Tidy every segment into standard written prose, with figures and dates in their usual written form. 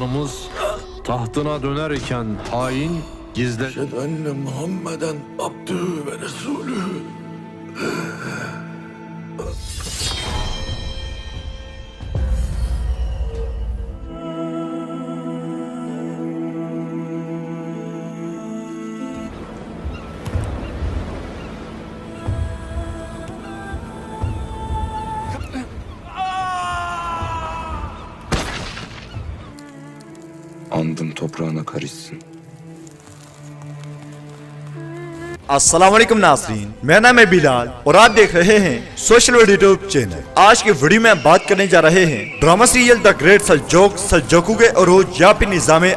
sultanımız tahtına dönerken hain gizle... Eşhedü enne Muhammeden abdühü ve resulühü. Andım toprağına karışsın. अस्सलाम वालेकुम नाज़रीन, मेरा नाम है बिलाल और आप देख रहे हैं सोशल वर्ल्ड यूट्यूब चैनल। आज की वीडियो में बात करने जा रहे हैं ड्रामा सीरियल द ग्रेट सलजोकू के अरूज या फिर निज़ाम।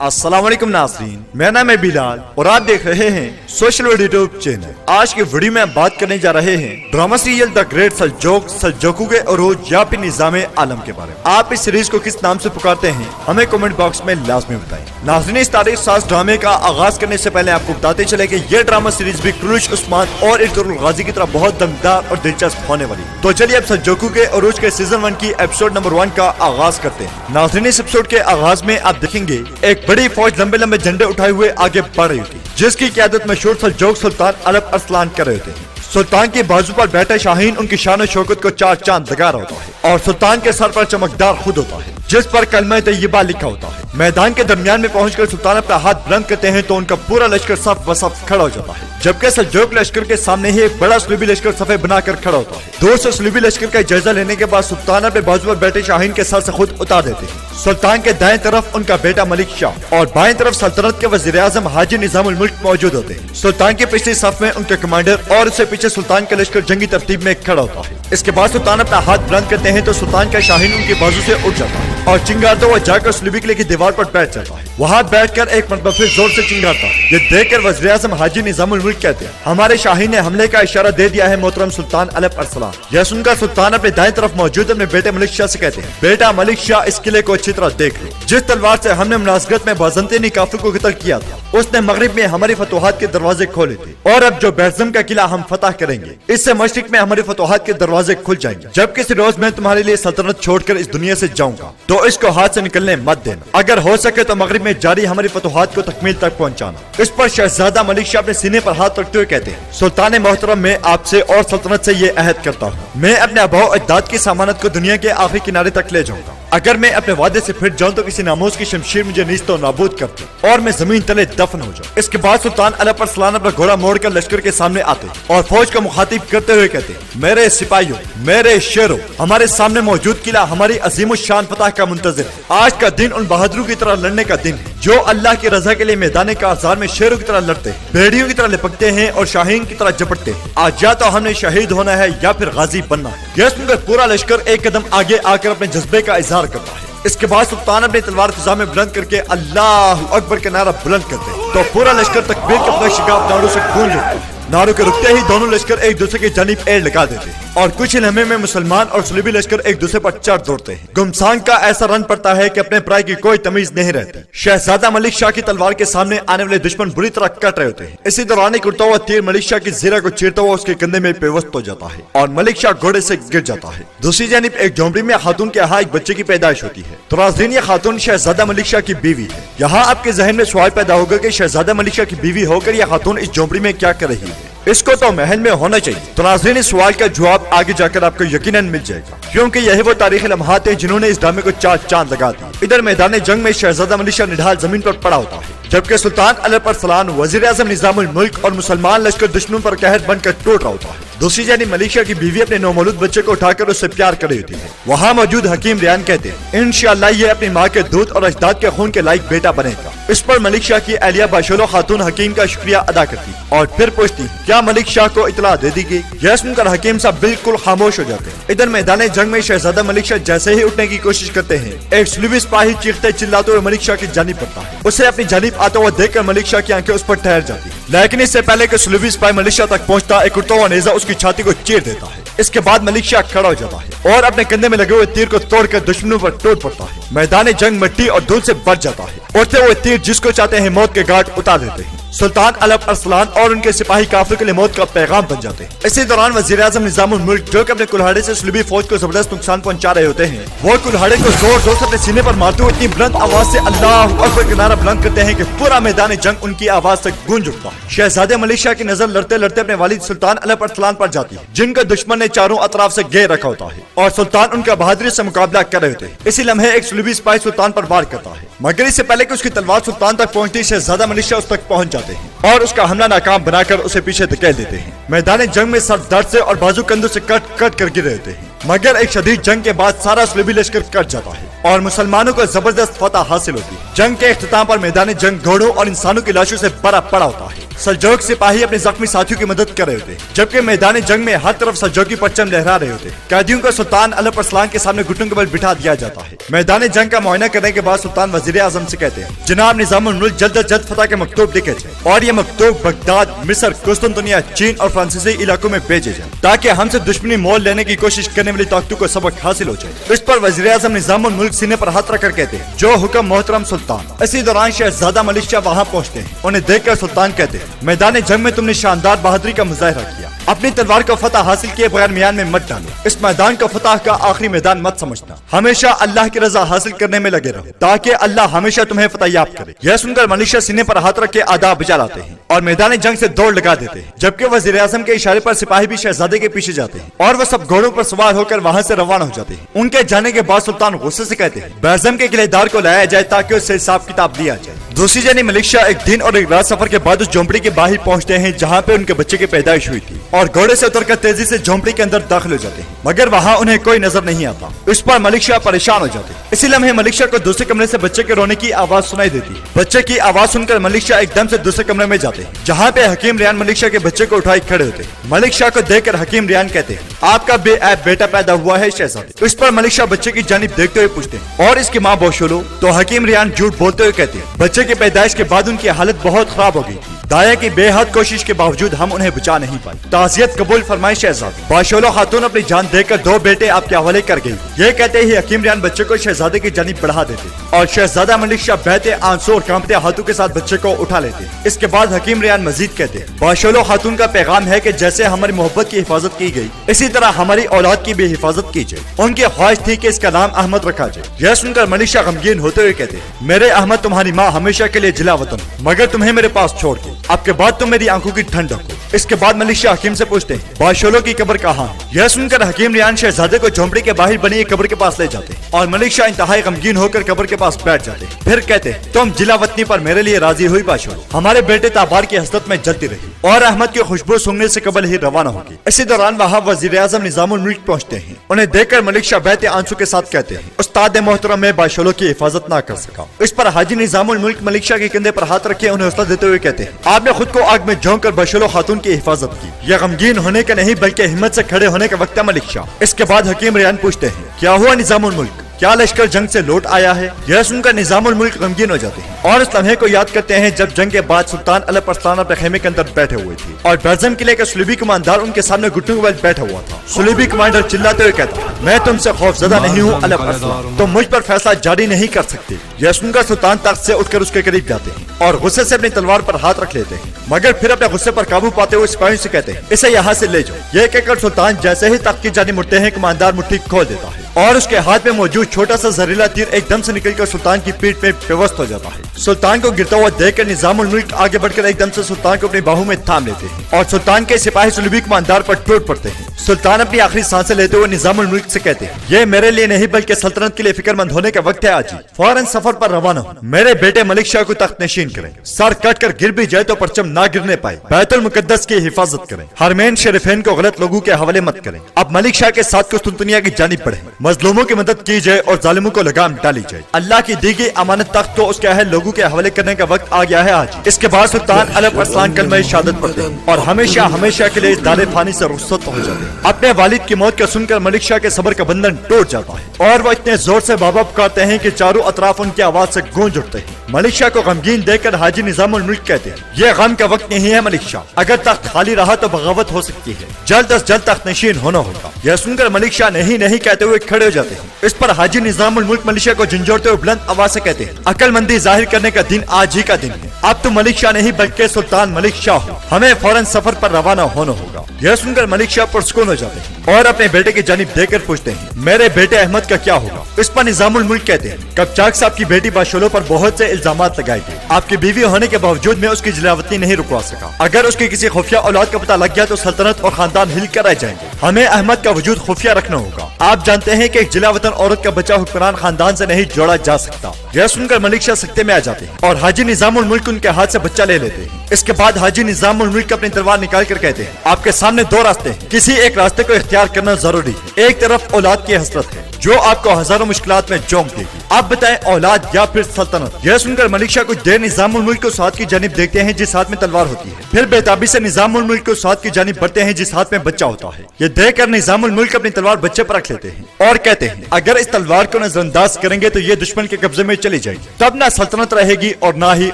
अस्सलाम वालेकुम नाज़रीन, मेरा नाम है बिलाल और आप देख रहे हैं सोशल वर्ल्ड यूट्यूब चैनल। आज की वीडियो में बात करने जा रहे हैं ड्रामा सीरियल द ग्रेट सलजोकू के अरूज या फिर निज़ाम आलम के बारे में। आप इस सीरीज को किस नाम से पुकारते हैं हमें कमेंट बॉक्स में लाजमी बताएं। नाज़रीन, इस तारीख साज ड्रामे का आगाज करने से पहले आपको बताते चले कि यह ड्रामा सीरीज भी कुरुश उस्मान और इरतुगरुल गाजी की तरह बहुत दमदार और दिलचस्प होने वाली। तो चलिए अब सलजोकू के अरूज के सीजन 1 की एपिसोड नंबर 1 का आगाज करते हैं। नाज़रीन, इस एपिसोड के आगाज में आप देखेंगे एक बड़ी फौज लंबे लंबे झंडे उठाए हुए आगे बढ़ रही थी, जिसकी क़यादत मशहूर सलजोक सुल्तान अलप अरसलान कर रहे थे। सुल्तान के बाजू पर बैठा शाहीन उनकी शान और शौकत को चार चांद लगा रहा होता है और सुल्तान के सर पर चमकदार खुद होता है जिस पर कलमा तय्यबा लिखा होता है। मैदान के दरमियान में पहुंचकर सुल्तान अपना हाथ बुलंद करते हैं तो उनका पूरा लश्कर सफ ब सफ खड़ा हो जाता है, जबकि सलजोक लश्कर के सामने ही एक बड़ा सलूबी लश्कर सफे बनाकर खड़ा होता है। दूर से सलूबी लश्कर का जायजा लेने के बाद सुल्तान अपने बाजू पर बैठे शाहीन के सर से खुद उतार देते हैं। सुल्तान के दाएं तरफ उनका बेटा मलिक शाह और बाएं तरफ सल्तनत के वज़ीर आज़म हाजी निज़ामुल मुल्क मौजूद होते हैं। सुल्तान की पिछली सफ में उनके कमांडर और उससे पीछे सुल्तान का लश्कर जंगी तरतीब में खड़ा होता है। इसके बाद सुल्तान अपना हाथ बुलंद करते हैं तो सुल्तान का शाहीन उनकी बाजू से उठ जाता है और चिंगारता हुआ जाकर सलूबी किले की दीवार पर बैठ जाता है। वहाँ बैठकर एक मरतबा फिर जोर से चिंगारता है। ये देखकर वज़ीर आज़म हाजी निज़ामुल मुल्क कहते हैं, हमारे शाहीन ने हमले का इशारा दे दिया है मोहतरम सुल्तान अलप अरसलान। यह सुनकर सुल्तान अपने दाएं तरफ मौजूद अपने बेटे मलिक शाह से कहते हैं, बेटा मलिक शाह, इस किले को अच्छी तरह देख लो। जिस तलवार से हमने मुनासरत में बाज़ंतीनी काफिर को कत्ल किया था उसने मगरिब में हमारी फतूहात के दरवाजे खोले थे और अब जो बैरज़म का किला हम फतह करेंगे इससे मशरिक में हमारी फतूहात के दरवाजे खुल जाएंगे। जब किसी रोज मैं तुम्हारे लिए सल्तनत छोड़कर इस दुनिया से जाऊंगा तो इसको हाथ से निकलने मत देना। अगर हो सके तो मगरिब में जारी हमारी फतूहात को तकमील तक पहुंचाना। इस पर शहजादा मलिक शाह अपने सीने पर हाथ रखते हुए कहते हैं, सुल्तान मोहतरम, मैं आपसे और सल्तनत से ये अहद करता हूँ, मैं अपने आबा अजदाद की सामानत को दुनिया के आखिरी किनारे तक ले जाऊंगा। अगर मैं अपने वादे से फिर जाऊं तो किसी नामोज की शमशीर मुझे नीस्तो नाबूद कर दे और मैं जमीन तले दफन हो जाऊं। इसके बाद सुल्तान अलप अरसलान अपना घोड़ा मोड़कर लश्कर के सामने आते और फौज को मुखातिब करते हुए कहते, मेरे सिपाहियों, मेरे शेरों, हमारे सामने मौजूद किला हमारी अजीम शान फतह का मुंतज़िर है। आज का दिन उन बहादुरों की तरह लड़ने का दिन है जो अल्लाह की रजा के लिए मैदान कारज़ार में शेरों की तरह लड़ते हैं, भेड़ियों की तरह लिपटते हैं और शाहीन की तरह झपटते हैं। आज या तो हमने शहीद होना है या फिर गाजी बनना है। यह सुनकर पूरा लश्कर एक कदम आगे आकर अपने जज्बे का इजहार करता है। इसके बाद सुल्तान अपनी तलवार फिजा में बुलंद करके अल्लाह अकबर के नारा बुलंद करते हैं तो पूरा लश्कर तकबीर के अपना शिगाफ नारों से गूंज उठता है। नारों के रुकते ही दोनों लश्कर एक दूसरे की जानिब एड़ लगा देते हैं और कुछ ही लम्हे में मुसलमान और सलूबी लश्कर एक दूसरे पर चढ़ दौड़ते हैं। गुमसांग का ऐसा रन पड़ता है कि अपने पराये की कोई तमीज नहीं रहती। शहजादा मलिक शाह की तलवार के सामने आने वाले दुश्मन बुरी तरह कट रहे होते हैं। इसी दौरान एक उड़ता हुआ तीर मलिक शाह की ज़ीरा को चीरता हुआ उसके कंधे में पेवस्त हो जाता है और मलिक शाह घोड़े से गिर जाता है। दूसरी जानिब एक झोंपड़ी में खातून के यहाँ एक बच्चे की पैदाइश होती है। तो नाज़रीन, ये खातून शहजादा मलिक शाह की बीवी है। यहाँ आपके जहन में सवाल पैदा होगा कि शहजादा मलिक शाह की बीवी होकर यह खातून इस झोंपड़ी में क्या कर रही है, इसको तो महल में होना चाहिए। तो नाज़रीन, इस सवाल का जवाब आगे जाकर आपको यकीनन मिल जाएगा, क्योंकि यही वो तारीखी लम्हात हैं जिन्होंने इस ड्रामे को चार चांद लगा दिए। इधर मैदान जंग में शहजादा मलिक शाह निढाल जमीन पर पड़ा होता है, जबकि सुल्तान अलप अरसलान, वज़ीर आज़म निज़ामुल मुल्क और मुसलमान लश्कर दुश्मनों पर कहर बनकर टूट रहा होता है। दूसरी जानिब मलिक शाह की बीवी अपने नौमौलूद बच्चे को उठाकर उससे प्यार कर रही होती है। वहाँ मौजूद हकीम रियान कहते हैं, इंशाअल्लाह ये अपनी माँ के दूध और अजदाद के खून के लायक बेटा बनेगा। इस पर मलिक शाह की अहलिया बाशोलो खातून हकीम का शुक्रिया अदा करती और फिर पूछती, क्या मलिक शाह को इतला दे दी गई? यह सुनकर हकीम साहब बिल्कुल खामोश हो जाते हैं। इधर मैदान जंग में शहजादा मलिक शाह जैसे ही उठने की कोशिश करते हैं, एक सलूबी सिपाही चीखते चिल्लाते हुए मलिक शाह की जानिब बढ़ता है। उसे अपनी जानिब आता हुआ देखकर मलिक शाह की आंखें उस पर ठहर जाती, लेकिन इससे पहले कि सलूबी सिपाही मलिक शाह तक पहुंचता, एक उड़ता हुआ नेज़ा उसकी छाती को चीर देता है। इसके बाद मलिक शाह खड़ा हो जाता है और अपने कंधे में लगे हुए तीर को तोड़कर दुश्मनों पर टूट पड़ता है। मैदान जंग मिट्टी और धूल से भर जाता है। उड़ते हुए तीर जिसको चाहते हैं मौत के घाट उतार देते हैं। सुल्तान अलप अरसलान और उनके सिपाही काफिर के लिए मौत का पैगाम बन जाते हैं। इसी दौरान वजीर आजम निजामुल मुल्क जो कि अपने कुल्हाड़े से सुलभी फौज को जबरदस्त नुकसान पहुंचा रहे होते हैं, वो कुल्हाड़े को जोर जोर से अपने सीने पर मारते हुए इतनी बुलंद आवाज से अल्लाह अकबर का नारा बुलंद करते हैं कि पूरा मैदान जंग उनकी आवाज से गूंज उठता है। शहजादे मलिक की नजर लड़ते लड़ते अपने वालिद सुल्तान अलप अरसलान पर जाती है, जिनका दुश्मन ने चारों अतराफ से घेर रखा होता है और सुल्तान उनका बहादुरी से मुकाबला कर रहे होते हैं। इसी लम्हे एक सुलभी सिपाही सुल्तान पर वार करता है, मगर इससे पहले कि उसकी तलवार सुल्तान तक पहुंचती, शहजादा मलिक उस तक पहुंच जाते हैं और उसका हमला नाकाम बनाकर उसे पीछे धकेल देते हैं। मैदान जंग में सर दर्द से और बाजू कंधों से कट कट कर गिर रहे थे, मगर एक शदीद जंग के बाद सारा सुलभी लश्कर कट जाता है और मुसलमानों को जबरदस्त फतह हासिल होती है। जंग के इख्तिताम पर मैदान जंग घोड़ों और इंसानों की लाशों से भरा पड़ा होता है। सल्जोक सिपाही अपने जख्मी साथियों की मदद कर रहे होते, जबकि मैदान जंग में हर तरफ सल्जोकी परचम लहरा रहे होते। कैदियों को सुल्तान अलप अरसलान के सामने घुटनों के बल बिठा दिया जाता है। मैदान जंग का मुआयना करने के बाद सुल्तान वजीर आजम से कहते हैं, जनाब निजामुल मुल्क जल्द अज जल्द फतह के मकतूब लिखे जाए और ये मकतूब बगदाद, मिस्र, कुस्तुनतुनिया, चीन और फ्रांसीसी इलाकों में भेजे जाए, ताकि हमसे दुश्मनी मोल लेने की कोशिश करने वाली ताकतों को सबक हासिल हो जाए। इस पर वजीर आजम निजामुल मुल्क सीने पर हाथ रखकर कहते हैं, जो हुक्म मोहतरम सुल्तान। इसी दौरान शहजादा मलिक वहाँ पहुँचते हैं। उन्हें देखकर सुल्तान कहते हैं, मैदान जंग में तुमने शानदार बहादुरी का मुजाहरा किया, अपनी तलवार को फतह हासिल किए बगैर मियान में मत डालो। इस मैदान को फतह का आखिरी मैदान मत समझना, हमेशा अल्लाह की रजा हासिल करने में लगे रहो, ताकि अल्लाह हमेशा तुम्हें फतह याब करे। यह सुनकर मलिक सीने पर हाथ रख के आदाब बजा लाते हैं और मैदान जंग से दौड़ लगा देते हैं, जबकि वजीर आजम के इशारे पर सिपाही भी शहजादे के पीछे जाते हैं और वह सब घोड़ों पर सवार होकर वहाँ से रवाना हो जाते हैं। उनके जाने के बाद सुल्तान गुस्से से कहते हैं, बैज़म के किलेदार को लाया जाए ताकि उससे हिसाब किताब लिया जाए। दूसरी जानी मलिक शाह एक दिन और एक रात सफर के बाद उस झोंपड़ी के बाहर पहुंचते हैं जहां पे उनके बच्चे की पैदाइश हुई थी और घोड़े से उतरकर तेजी से झोंपड़ी के अंदर दाखिल हो जाते हैं, मगर वहां उन्हें कोई नजर नहीं आता। इस पर मलिक शाह परेशान हो जाते हैं। इसी लम्हे मलिक शाह को दूसरे कमरे से बच्चे के रोने की आवाज सुनाई देती है। बच्चे की आवाज सुनकर मलिक शाह एकदम से दूसरे कमरे में जाते हैं, जहाँ पे हकीम रियान मलिक शाह के बच्चे को उठाए खड़े होते हैं। मलिक शाह को देखकर हकीम रियान कहते हैं, आपका बेऐब बेटा पैदा हुआ है शहजादे। इस पर मलिक शाह बच्चे की जानिब देखते हुए पूछते हैं, और इसकी माँ बोशोलो? तो हकीम रियान झूठ बोलते हुए कहते हैं, बच्चे की पैदाइश के बाद उनकी हालत बहुत खराब हो गई थी, दाया की बेहद कोशिश के बावजूद हम उन्हें बचा नहीं पाए। ताज़ियत कबूल फरमाए शहजादे। बाशोलो खातून अपनी जान देकर 2 बेटे आपके हवाले कर गई। ये कहते ही हकीम रियान बच्चे को शहजादे की जानिब बढ़ा देते और शहजादा मलिक शाह बहते आंसू और कांपते हाथों के साथ बच्चे को उठा लेते। इसके बाद हकीम रियान मजीद कहते हैं, बाशोलो खातून का पैगाम है कि जैसे हमारी मोहब्बत की हिफाजत की गई, इसी तरह हमारी औलाद की भी हिफाजत की जाए। उनकी ख्वाहिश थी कि इसका नाम अहमद रखा जाए। यह सुनकर मलिक शाह गमगीन होते हुए कहते हैं, मेरे अहमद तुम्हारी माँ हमेशा के लिए जिला वतन, मगर तुम्हें मेरे पास छोड़ के आपके बाद तुम मेरी आंखों की ठंड रखो। इसके बाद मलिक शाह हकीम से पूछते हैं, बाशोलो की कब्र कहाँ है? यह सुनकर हकीम रियान शहजादे को झोंपड़ी के बाहर बनी एक कब्र के पास ले जाते हैं और मलिक शाह इंतहाई गमगीन होकर कब्र के पास बैठ जाते हैं। फिर कहते हैं, तुम जिला वतनी पर मेरे लिए राजी हुई बाशोलो, हमारे बेटे ताबार की हसरत में जलती रही और अहमद की खुशबू सूंघने से कबल ही रवाना होगी। इसी दौरान वहाँ वजीर आजम निजामुल मुल्क पहुँचते हैं। उन्हें देखकर मलिक शाह बहते आंसू के साथ कहते हैं, उस्ताद मोहतरम मैं बाशोलो की हिफाजत न कर सका। इस पर हाजी निजामुल मुल्क मलिक शाह के कंधे पर हाथ रखे उन्हें हौसला देते हुए कहते हैं, आपने खुद को आग में झोंक कर बाशोलो खातून की हिफाजत की। यह गमगीन होने का नहीं बल्कि हिम्मत से खड़े होने का वक्त है मलिक शाह। इसके बाद हकीम रियान पूछते हैं, क्या हुआ निजामुल मुल्क, क्या लश्कर जंग से लौट आया है? यह सुनकर निजामुल मुल्क गमगीन हो जाते हैं और इस लम्हे को याद करते हैं जब जंग के बाद सुल्तान अलप अरसलान अपने खेमे के अंदर बैठे हुए थे और बैज़म किले का सुलभी कमांडर उनके सामने घुटनों के बल बैठा हुआ था। सुलभी कमांडर चिल्लाते हुए कहता, मैं तुमसे खौफजदा नहीं हूँ अलप अरसलान, तुम मुझ पर फैसला जारी नहीं कर सकते। यह सुनकर सुल्तान तख्त से उठकर उसके करीब जाते हैं और गुस्से से अपनी तलवार पर हाथ रख लेते हैं, मगर फिर अपने गुस्से पर काबू पाते हुए सिपाहियों से कहते हैं, इसे यहाँ से ले जाओ। यह कहकर सुल्तान जैसे ही तख्त की जानिब मुड़ते हैं, कमांडर मुट्ठी खोल देता है और उसके हाथ में मौजूद छोटा सा जहरीला तीर एकदम से निकलकर सुल्तान की पीठ में बेवस्त हो जाता है। सुल्तान को गिरता हुआ देखकर निजामुल मुल्क आगे बढ़कर एकदम से सुल्तान को अपनी बाहू में थाम लेते हैं और सुल्तान के सिपाही सुलभी कमांडर पर टूट पड़ते हैं। सुल्तान अपनी आखिरी सांसें लेते हुए निजामुल मुल्क से कहते हैं, ये मेरे लिए नहीं बल्कि सल्तनत के लिए फिक्रमंद होने का वक्त है। आज ही फौरन सफर पर रवाना हो, मेरे बेटे मलिक शाह को तख्त नशीन करें, सर कट कर गिर भी जाए तो परचम ना गिरने पाए, बैतुल मुकद्दस की हिफाजत करें, हरमैन शरीफैन को गलत लोगों के हवाले मत करें। अब मलिक शाह के साथ कुस्तुनतुनिया की जानिब बढ़े, मजलूमों की मदद की जाए और जालिमों को लगाम डाली जाए। अल्लाह की दी गई अमानत तख्त को उसके अहल लोगों के हवाले करने का वक्त आ गया है आज। इसके बाद सुल्तान अलप अरसलान कलमा शहादत पढ़ते हैं और हमेशा हमेशा के लिए दारे फानी से रुखसत हो जाते हैं। अपने वालिद की मौत को सुनकर मलिक शाह के सब्र का बंधन टूट जाता है और वो इतने जोर से बाबा पुकारते हैं कि चारों अतराफ उनकी आवाज से गूंज उठते हैं। मलिक शाह को गमगीन देखकर हाजी निजामुल मुल्क कहते हैं, ये गम का वक्त नहीं है मलिक शाह, अगर तख्त खाली रहा तो बगावत हो सकती है, जल्द अज जल्द तख्त नशीन होना होगा। यह सुनकर मलिक शाह नहीं नहीं कहते हुए खड़े खड़े हो जाते हैं। इस पर हाजी निजामुल मुल्क मलेशिया को झंझोड़ते हुए बुलंद आवाज से कहते हैं, अक्लमंदी जाहिर करने का दिन आज ही का दिन है। अब तुम मलिक शाह नहीं बल्कि सुल्तान मलिक शाह हो। हमें फौरन सफर पर रवाना होना होगा। यह सुनकर मलिक शाह पुरसुकून हो जाते हैं और अपने बेटे की जानिब देखकर पूछते हैं, मेरे बेटे अहमद का क्या होगा? इस पर निजामुल मुल्क कहते हैं, कब्चाक साहब की बेटी बाशोलों पर बहुत से इल्जामात लगाए गए। आपकी बीवी होने के बावजूद मैं उसकी जलावतनी नहीं रुकवा सका। अगर उसकी किसी खुफिया औलाद का पता लग गया तो सल्तनत और खानदान हिल कर रह जाएंगे। हमें अहमद का वजूद खुफिया रखना होगा। आप जानते हैं कि एक जिलावतन औरत का बच्चा हुक्मरान खानदान से नहीं जोड़ा जा सकता। यह सुनकर मलिक शाह सख्ते में आ जाते हैं और हाजी निजामुल मुल्क उनके हाथ से बच्चा ले लेते हैं। इसके बाद हाजी निजामुल मुल्क अपनी तलवार निकाल कर कहते हैं, आपके सामने दो रास्ते हैं, किसी एक रास्ते को इख्तियार करना जरूरी है। एक तरफ औलाद की हसरत है जो आपको हजारों मुश्किलात में झोंक देगी। आप बताएं, औलाद या फिर सल्तनत? यह सुनकर मलिक शाह कुछ देर निजामुल मुल्क को साथ की जानिब देखते हैं जिस हाथ में तलवार होती है, फिर बेताबी से निजामुल मुल्क को साथ की जानिब बढ़ते हैं जिस हाथ में बच्चा होता है। ये देखकर निजामुल मुल्क अपनी तलवार बच्चे पर रख लेते हैं और कहते हैं, अगर इस तलवार को नजरअंदाज करेंगे तो ये दुश्मन के कब्जे में चली जाएगी, तब ना सल्तनत रहेगी और ना ही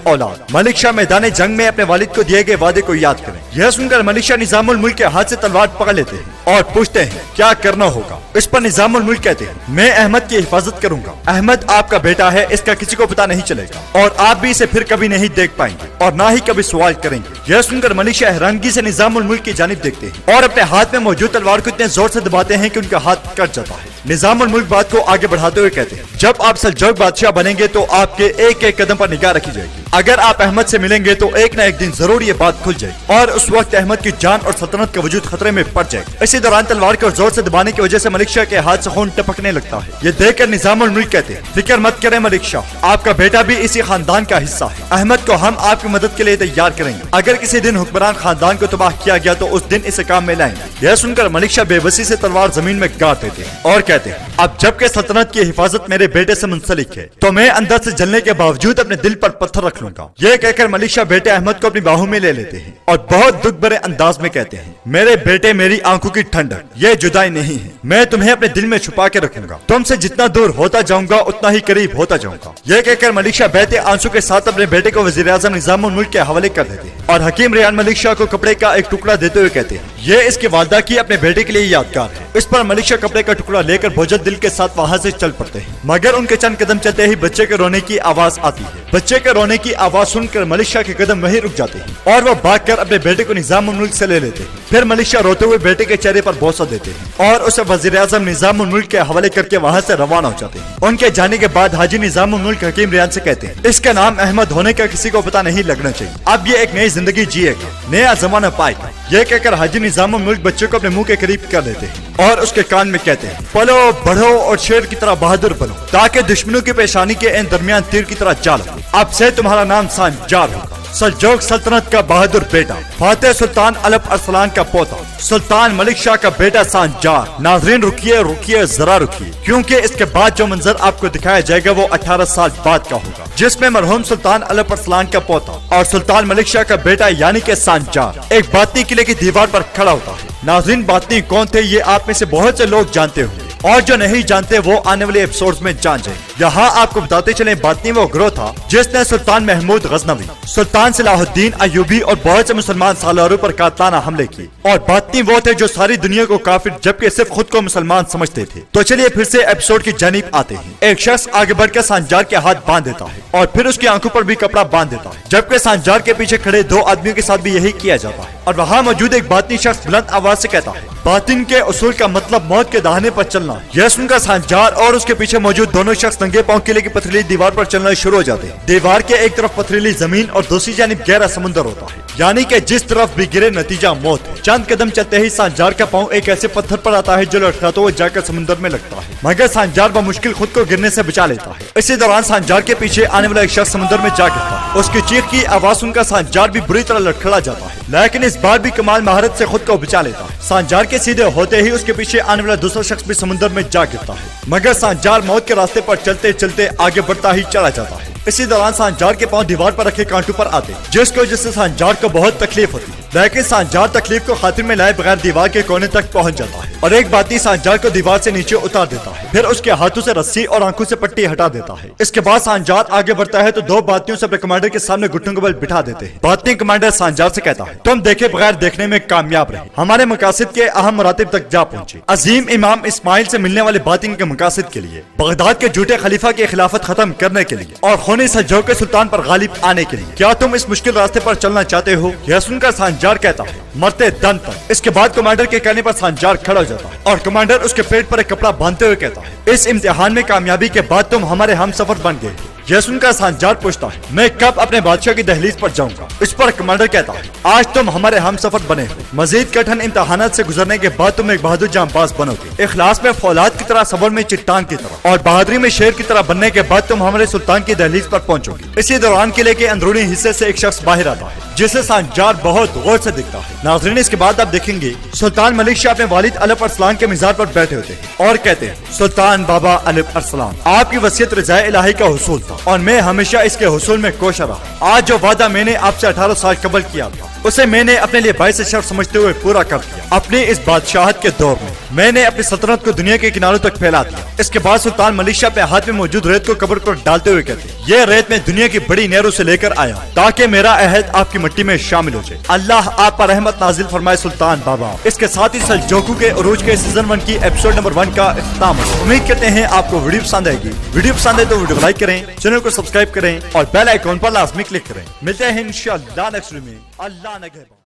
औलाद। मलिक शाह मैदान जंग में अपने वालिद को दिए गए वादे को याद करें। यह सुनकर मलिक शाह निजामुल मुल्क के हाथ से तलवार पकड़ लेते हैं और पूछते हैं, क्या करना होगा? इस पर निजामुल मुल्क कहते हैं, मैं अहमद की हिफाजत करूंगा। अहमद आपका बेटा है, इसका किसी को पता नहीं चलेगा और आप भी इसे फिर कभी नहीं देख पाएंगे और ना ही कभी सवाल करेंगे। यह सुनकर मलिक शाह हैरानगी से निजामुल मुल्क की जानिब देखते हैं और अपने हाथ में मौजूद तलवार को इतने जोर से दबाते हैं कि उनका हाथ कट जाता है। निजामुल मुल्क बात को आगे बढ़ाते हुए कहते हैं, जब आप सल्जूक बादशाह बनेंगे तो आपके एक एक कदम पर निगाह रखी जाएगी। अगर आप अहमद से मिलेंगे तो एक न एक दिन जरूर ये बात खुल जाएगी और उस वक्त अहमद की जान और सल्तनत का वजूद खतरे में पड़ जाएगा। इसी दौरान तलवार को जोर से दबाने की वजह से मलिक शाह के हाथ से खून टपकने लगता है। ये देखकर निजामुल मुल्क कहते हैं, फिक्र मत करें मलिक शाह, आपका बेटा भी इसी खानदान का हिस्सा है। अहमद को हम आपकी मदद के लिए तैयार करेंगे। अगर किसी दिन हुक्मरान खानदान को तबाह किया गया तो उस दिन इसे काम में लाएंगे। यह सुनकर मलिक शाह बेबसी से तलवार जमीन में गाड़ देते हैं और कहते हैं, अब जबकि सल्तनत की हिफाजत मेरे बेटे से मुंसलिक है तो मैं अंदर से जलने के बावजूद अपने दिल पर पत्थर रख लूंगा। यह कहकर मलिक शाह बेटे अहमद को अपनी बाहों में ले लेते हैं और बहुत दुख भरे अंदाज में कहते हैं, मेरे बेटे, मेरी आंखों की ठंडक, ये जुदाई नहीं है। मैं तुम्हें अपने दिल में छुपा के रखूंगा। तुमसे जितना दूर होता जाऊंगा उतना ही करीब होता जाऊंगा। यह कहकर मलिक शाह बहते आंसू के साथ अपने बेटे को वजीर आजम निजामुल मुल्क के हवाले कर देते हैं और हकीम रियान मलिक शाह को कपड़े का एक टुकड़ा देते हुए कहते हैं, ये इसकी वालदा की अपने बेटे के लिए यादगार है। इस पर मलिक शाह कपड़े का टुकड़ा लेकर बोझल दिल के साथ वहाँ से चल पड़ते हैं, मगर उनके चंद कदम चलते ही बच्चे के रोने की आवाज आती है। बच्चे के रोने की आवाज सुनकर मलिक शाह के कदम वहीं रुक जाते हैं और वो भागकर अपने बेटे को निजामुल मुल्क से ले लेते हैं। फिर मलिक शाह रोते हुए बेटे के चेहरे पर बोसा देते हैं और उसे वजीर आजम निजामुल मुल्क के हवाले करके वहाँ से रवाना हो जाते हैं। उनके जाने के बाद हाजी निजामुल मुल्क हकीम रियान से कहते हैं, इसका नाम अहमद होने का किसी को पता नहीं लगना चाहिए। अब ये एक नई जिंदगी जिएगा, नया जमाना पाएगा। यह कहकर हाजी निजामुल मुल्क बच्चे को अपने मुंह के करीब कर लेते हैं और उसके कान में कहते हैं, पलो बढ़ो और शेर की तरह बहादुर बनो ताकि दुश्मनों की पेशानी के इन दरमियान तीर की तरह जा लो। अब से तुम्हारा नाम सांजार होगा, सल्जूक सल्तनत का बहादुर बेटा, फातेह सुल्तान अलप अरसलान का पोता, सुल्तान मलिक शाह का बेटा सांजार। नाज़रीन रुकिए रुकिए जरा रुकिए, क्योंकि इसके बाद जो मंजर आपको दिखाया जाएगा वो 18 साल बाद का होगा, जिसमें मरहूम सुल्तान अलप अरसलान का पोता और सुल्तान मलिक शाह का बेटा यानी कि सांजार एक बातनी किले की दीवार पर खड़ा होता है। नाज़रीन बातनी कौन थे ये आप में से बहुत से लोग जानते होंगे और जो नहीं जानते वो आने वाले एपिसोड्स में जान जाए। यहाँ आपको बताते चले बातनी वो ग्रोह था जिसने सुल्तान महमूद गजनवी, सुल्तान सलाहुद्दीन अयूबी और बहुत से मुसलमान सालारों पर कातलाना हमले किए। और बातनी वो थे जो सारी दुनिया को काफिर जबकि सिर्फ खुद को मुसलमान समझते थे। तो चलिए फिर से एपिसोड की जानिब आते हैं। एक शख्स आगे बढ़कर सांजार के हाथ बांध देता है और फिर उसकी आंखों पर भी कपड़ा बांध देता है, जबकि सांजार के पीछे खड़े दो आदमियों के साथ भी यही किया जाता है। और वहाँ मौजूद एक बातनी शख्स बुलंद आवाज से कहता है, बातिन के उसूल का मतलब मौत के दाहिने पर चलना। यह सुनकर सांजार और उसके पीछे मौजूद दोनों शख्स नंगे पांव किले की पथरीली दीवार पर चलना शुरू हो जाते हैं। दीवार के एक तरफ पथरीली जमीन और दूसरी जानिब गहरा समुद्र होता है, यानी कि जिस तरफ भी गिरे नतीजा मौत है। चंद कदम चलते ही सांजार का पांव एक ऐसे पत्थर पर आता है जो लटकाता हुआ जाकर समुद्र में लगता है, मगर सांजार बमुश्किल खुद को गिरने से बचा लेता है। इसी दौरान सांजार के पीछे आने वाला एक शख्स समुद्र में जा गिरता है। उसकी चीख की आवाज सुनकर सांजार भी बुरी तरह लटखड़ा जाता है, लेकिन इस बार भी कमाल महारत से खुद को बचा लेता है। सांजार के सीधे होते ही उसके पीछे आने वाला दूसरा शख्स भी समुद्र में जा गिरता है, मगर सांजार मौत के रास्ते पर चलते चलते आगे बढ़ता ही चला जाता है। इसी दौरान सांजार के पांव दीवार पर रखे कांटों पर आते, जिसकी वजह से सांजार को बहुत तकलीफ होती है। लेकिन सांजार तकलीफ को खातिर में लाए बगैर दीवार के कोने तक पहुंच जाता है और एक बाती सांजार को दीवार से नीचे उतार देता है। फिर उसके हाथों से रस्सी और आंखों से पट्टी हटा देता है। इसके बाद सांजार आगे बढ़ता है तो दो बातियों से अपने कमांडर के सामने घुटनों के बल बिठा देते हैं। बाती कमांडर सांजार से कहता है, तुम देखे बगैर देखने में कामयाब रहे, हमारे मकासद के अहम मरातिब तक जा पहुंचे। अजीम इमाम इस्माइल से मिलने वाले बातिन के मकासद के लिए, बगदाद के झूठे खलीफा की खिलाफत खत्म करने के लिए और खूनी सल्जूक के सुल्तान पर गालिब आने के लिए, क्या तुम इस मुश्किल रास्ते पर चलना चाहते हो? यह सुनकर सांजार कहता है, मरते दम तक। इसके बाद कमांडर के कहने पर सांजार खड़ा हो जाता है और कमांडर उसके पेट पर एक कपड़ा बांधते हुए कहता है, इस इम्तिहान में कामयाबी के बाद तुम हमारे हम सफर बन गए। यह सुनकर सांजार पूछता है, मैं कब अपने बादशाह की दहलीज पर जाऊंगा? इस पर कमांडर कहता है, आज तुम हमारे हम सफर बने हो। मजीद कठिन इम्तिहानात से गुजरने के बाद तुम एक बहादुर जांबाज बनोगे। इखलास में फौलाद की तरह, सबर में चट्टान की तरह और बहादुरी में शेर की तरह बनने के बाद तुम हमारे सुल्तान की दहलीज पर पहुंचोगे। इसी दौरान किले के अंदरूनी हिस्से से एक शख्स बाहर आता है, जिसे सांजार बहुत गौर से दिखता है। नाज़रीन, इसके बाद आप देखेंगे सुल्तान मलिक शाह अपने वालिद अलप अरसलान के मज़ार पर बैठे होते हैं और कहते हैं, सुल्तान बाबा अलप अरसलान, आपकी वसीयत रज़ाए इलाही का हुसूल था और मैं हमेशा इसके हुसूल में कोशा रहा। आज जो वादा मैंने आपसे 18 साल कबल किया था, उसे मैंने अपने लिए बाइस शर्फ समझते हुए पूरा कर दिया। अपने इस बादशाहत के दौर में मैंने अपनी सल्तनत को दुनिया के किनारों तक फैला दिया। इसके बाद सुल्तान मलिक शाह अपने हाथ में मौजूद रेत को कब्र पर डालते हुए कहते, ये रेत मैं दुनिया की बड़ी नहरों से लेकर आया ताकि मेरा अहद आपकी मिट्टी में शामिल हो जाए। अल्लाह आप पर रहमत नाजिल फरमाए सुल्तान बाबा। इसके साथ ही सल्जूक़ों के उरूज के सीजन 1 की एपिसोड नंबर 1 का इख्तिताम। उम्मीद करते हैं आपको वीडियो पसंद आएगी। वीडियो पसंद है तो वीडियो लाइक करें, चैनल को सब्सक्राइब करें और बेल आइकॉन पर लाजमी क्लिक करें। मिलते हैं इंशाअल्लाह नेक्स्ट वीडियो में। अल्लाह नगहबान।